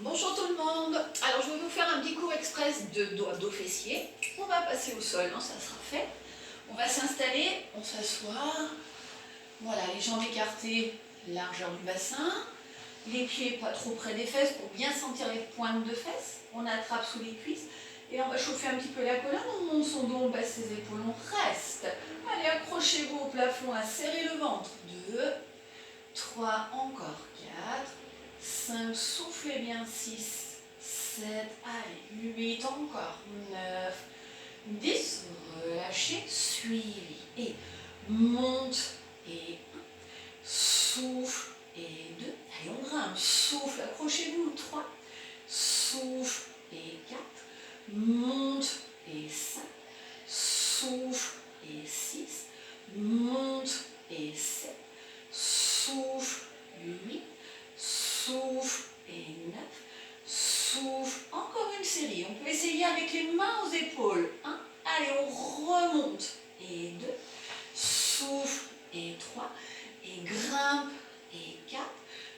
Bonjour tout le monde. Alors je vais vous faire un petit cours express de dos fessier. On va passer au sol, hein, ça sera fait. On va s'installer, on s'assoit. Voilà, les jambes écartées, largeur du bassin. Les pieds pas trop près des fesses pour bien sentir les pointes de fesses. On attrape sous les cuisses. Et on va chauffer un petit peu la colonne, on monte son dos, on baisse ses épaules, on reste. Allez, accrochez-vous au plafond, à serrer le ventre. 2, 3, encore 4. 5, soufflez bien, 6, 7, allez, 8, encore, 9, 10, relâchez, suivi, et monte, et 1, souffle, et 2, allez, on grimpe, souffle, accrochez-vous, 3, souffle, et 4, monte, et 5, souffle, et 6, monte, et 7, souffle, 8, souffle et 9, souffle, encore une série. On peut essayer avec les mains aux épaules. 1, allez, on remonte. Et 2, souffle et 3, et grimpe et 4,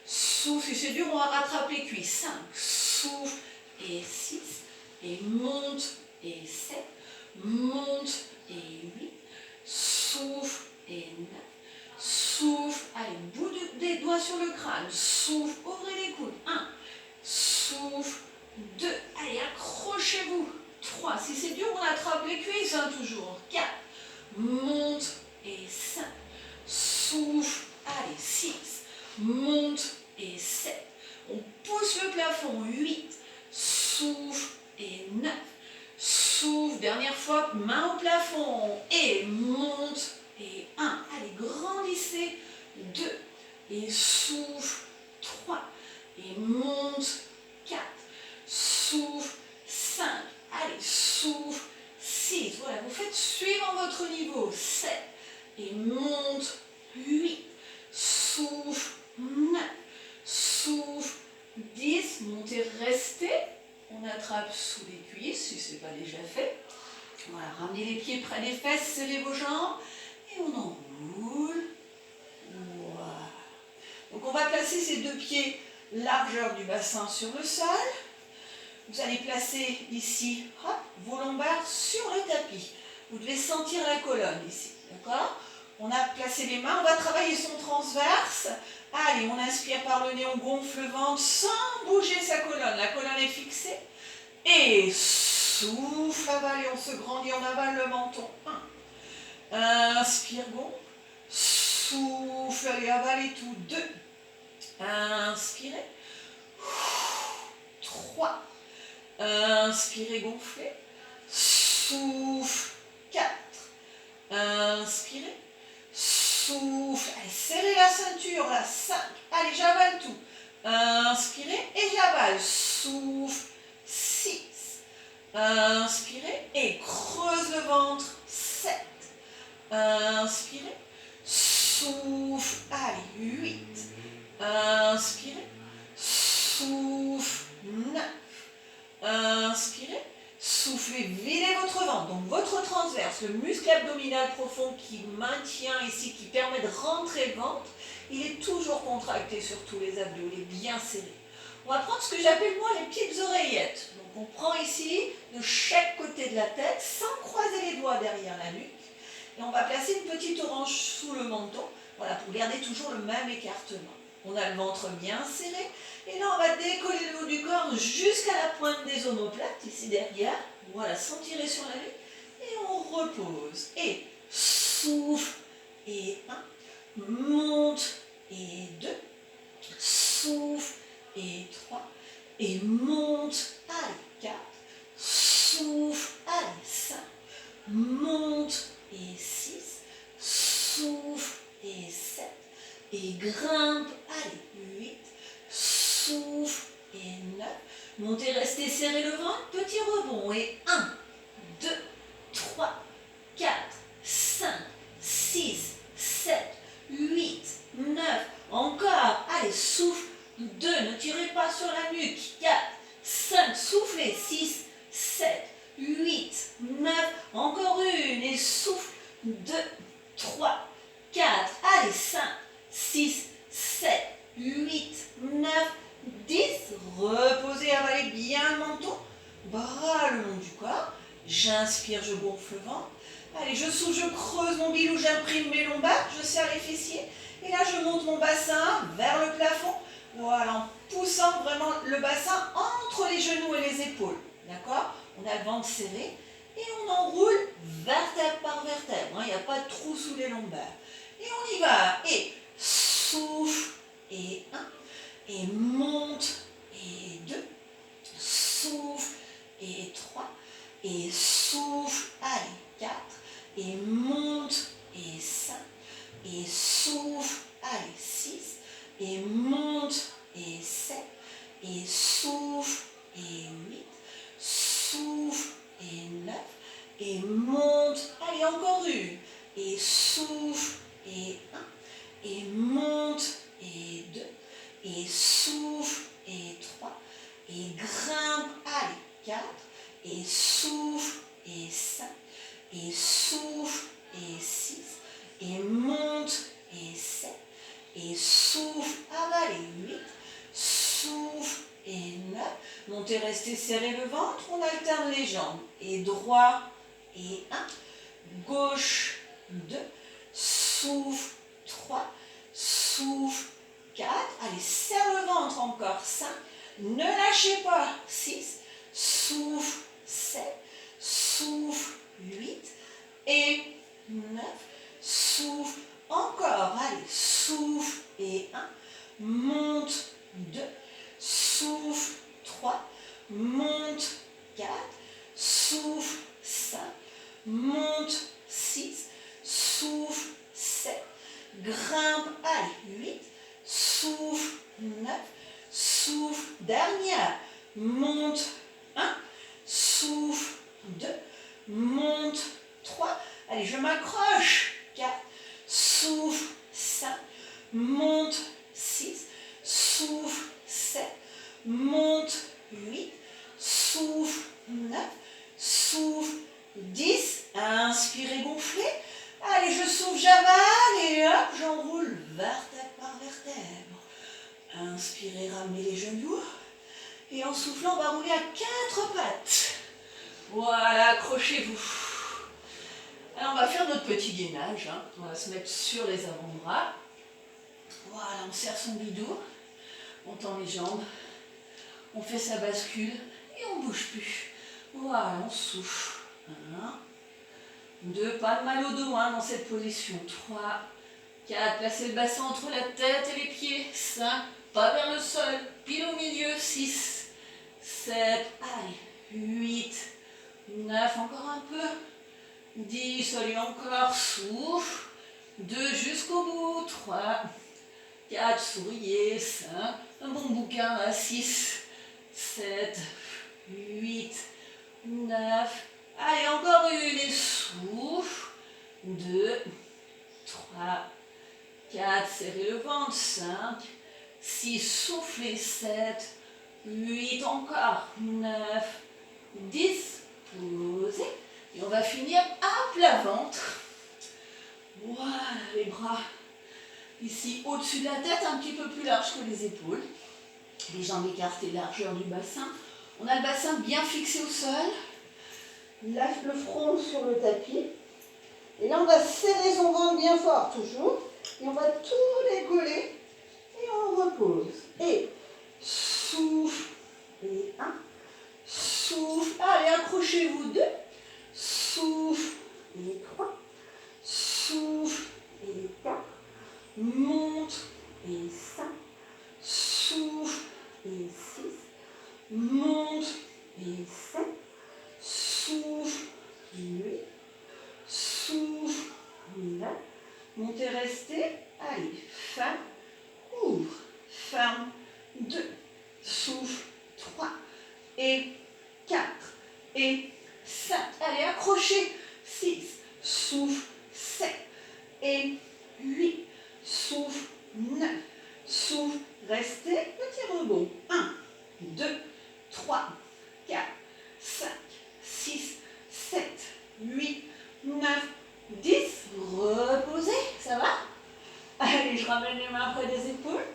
souffle, si c'est dur, on va rattraper les cuisses. 5, souffle et 6, et monte et 7, monte et 8, souffle et 9, souffle, allez, bout des doigts sur le crâne, souffle, ouvrez les coudes, 1, souffle, 2, allez, accrochez-vous, 3, si c'est dur, on attrape les cuisses, hein, toujours, 4, monte et 5, souffle, allez, 6, monte et 7, on pousse le plafond, 8, souffle et 9, souffle, dernière fois, main au plafond, et monte, et 1, allez, grandissez, 2, et souffle, 3, et monte, 4, souffle, 5, allez, souffle, 6, voilà, vous faites suivant votre niveau, 7, et monte, 8, souffle, 9, souffle, 10, montez, restez, on attrape sous les cuisses, si ce n'est pas déjà fait, voilà, ramenez les pieds près des fesses, serrez vos jambes, et on enroule. Voilà. Donc on va placer ces deux pieds largeur du bassin sur le sol. Vous allez placer ici, hop, vos lombaires sur le tapis. Vous devez sentir la colonne ici, d'accord? On a placé les mains, on va travailler son transverse. Allez, on inspire par le nez, on gonfle le ventre sans bouger sa colonne. La colonne est fixée. Et souffle, avale, et on se grandit, on avale le menton. 1. Inspire, gonfle. Souffle, allez, avalez tout. 2. Inspirez. 3. Inspirez, gonflez. Souffle. 4. Inspirez. Souffle. Allez, serrez la ceinture, là. 5. Allez, j'avale tout. Inspirez et j'avale. Souffle. 6. Inspirez et creuse le ventre. 7. Inspirez. Souffle. Allez, 8. Inspirez. Souffle. 9. Inspirez. Soufflez, videz votre ventre. Donc votre transverse, le muscle abdominal profond qui maintient ici, qui permet de rentrer le ventre, il est toujours contracté sur tous les abdos, il est bien serré. On va prendre ce que j'appelle moi les petites oreillettes. Donc on prend ici de chaque côté de la tête sans croiser les doigts derrière la nuque. Et on va placer une petite orange sous le menton, voilà, pour garder toujours le même écartement. On a le ventre bien serré. Et là, on va décoller le haut du corps jusqu'à la pointe des omoplates, ici derrière. Voilà, sans tirer sur la nuque. Et on repose. Et souffle. Et 1. Monte. Et 2. Souffle. Et 3. Et monte. Allez, 4. Souffle. Allez, 5. Monte. Et 6. Souffle. Et 7. Et grimpe. Allez, 8. Souffle. Et 9. Montez, restez, serrez le ventre. Petit rebond. Et 1, 2, 3, 4, 5, 6, 7, 8, 9. Encore. Allez, souffle. 2. Ne tirez pas sur la nuque. 4, 5. Soufflez. 6, 7, 8, 9. Encore une. Et souffle. 2, 3, 4. Allez, 5, 6, 7, 8, 9, 10. reposez, avalez bien le menton, bras le long du corps. J'inspire, je gonfle le ventre. Allez, je souffle, je creuse mon bilou, j'imprime mes lombaires, je serre les fessiers. Et là, je monte mon bassin vers le plafond. Voilà, en poussant vraiment le bassin entre les genoux et les épaules. D'accord? On a le ventre serré. Et on enroule vertèbre par vertèbre. Il n'y a pas de trou sous les lombaires. Et on y va. Et souffle. Et 1. Et monte. Et 2. Souffle. Et 3. Et souffle. Allez, 4. Et monte. Et 5. Et souffle. Allez, 6. Et monte. Et 7. Et souffle. Et 8. Souffle. Et 9. Et monte. Allez, encore une. Et souffle. Et 1. Et monte. Et 2. Et souffle. Et 3. Et grimpe. Allez, 4. Et souffle. Et 5. Et souffle. Et 6. Et monte. Et 7. Et souffle. Avalez. 8. Souffle. Et 9. Montez, restez, serrez le ventre. On alterne les jambes. Et droit. Et 1. Gauche. 2. Souffle. 3. Souffle. 4. Allez, serre le ventre encore. 5. Ne lâchez pas. 6. Souffle. 7. Souffle. 8. Et 9. Souffle. Encore. Allez, souffle. Et 1. Monte. 2. Souffle. 3. Monte. 4. Souffle. 5. Monte. 6. Souffle. 7. Grimpe. Allez, 8. Souffle. 9. Souffle. Dernière. Monte. 1. Souffle. 2. Monte. 3. Allez, je m'accroche. 4. Souffle. 5. Monte. 6. Souffle. 7. Monte. 8. Souffle. 9. Souffle. 10. Inspirez, gonflez. Allez, je souffle, j'avale et hop, j'enroule vertèbre par vertèbre. Inspirez, ramenez les genoux. Et en soufflant, on va rouler à 4 pattes. Voilà, accrochez-vous. Alors, on va faire notre petit gainage. On va se mettre sur les avant-bras. Voilà, on serre son bidou. On tend les jambes. On fait sa bascule et on ne bouge plus. Voilà, on souffle. 1, 2, pas de mal au dos dans cette position. 3, 4, placez le bassin entre la tête et les pieds. 5, pas vers le sol, pile au milieu. 6, 7, allez, 8, 9, encore un peu. 10, allez, encore, souffle. 2, jusqu'au bout. 3, 4, souriez. 5, un bon bouquin à 6, 7, 8, 9, allez, encore une et souffle. 2, 3, 4, serrez le ventre. 5, 6, soufflez. 7, 8, encore. 9, 10, posez. Et on va finir à plat ventre. Voilà, les bras ici au-dessus de la tête, un petit peu plus large que les épaules. Les jambes écartées, largeur du bassin. On a le bassin bien fixé au sol. Là, le front sur le tapis. Et là, on va serrer son ventre bien fort, toujours. Et on va tout décoller. Et on repose. Et souffle. Et 1. Souffle. Allez, accrochez-vous. 2. Souffle. Et 3. Souffle. Et 4. Monte. Et 5. Souffle. Et 6. Monte. Et 7. Souffle. 8. Souffle. 9. Montez, restez. Allez, ferme. Ouvre. Ferme. 2. Souffle. 3. Et 4. Et 5. Allez, accrochez. 6. Souffle. 7. Et 8. Souffle. 9. Souffle. Restez. Petit rebond. 1, 2, 3, 4, 5, 6, 7, 8, 9, 10. Reposez. Ça va? Allez, je ramène les mains près des épaules.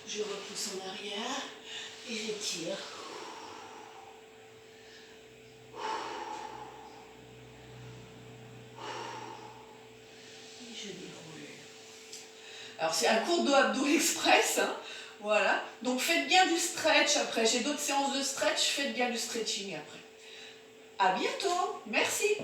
Je repousse en arrière. Et j'étire. Et je déroule. Alors c'est un cours de abdos express, hein. Voilà. Donc faites bien du stretch après. J'ai d'autres séances de stretch, faites bien du stretching après. À bientôt. Merci.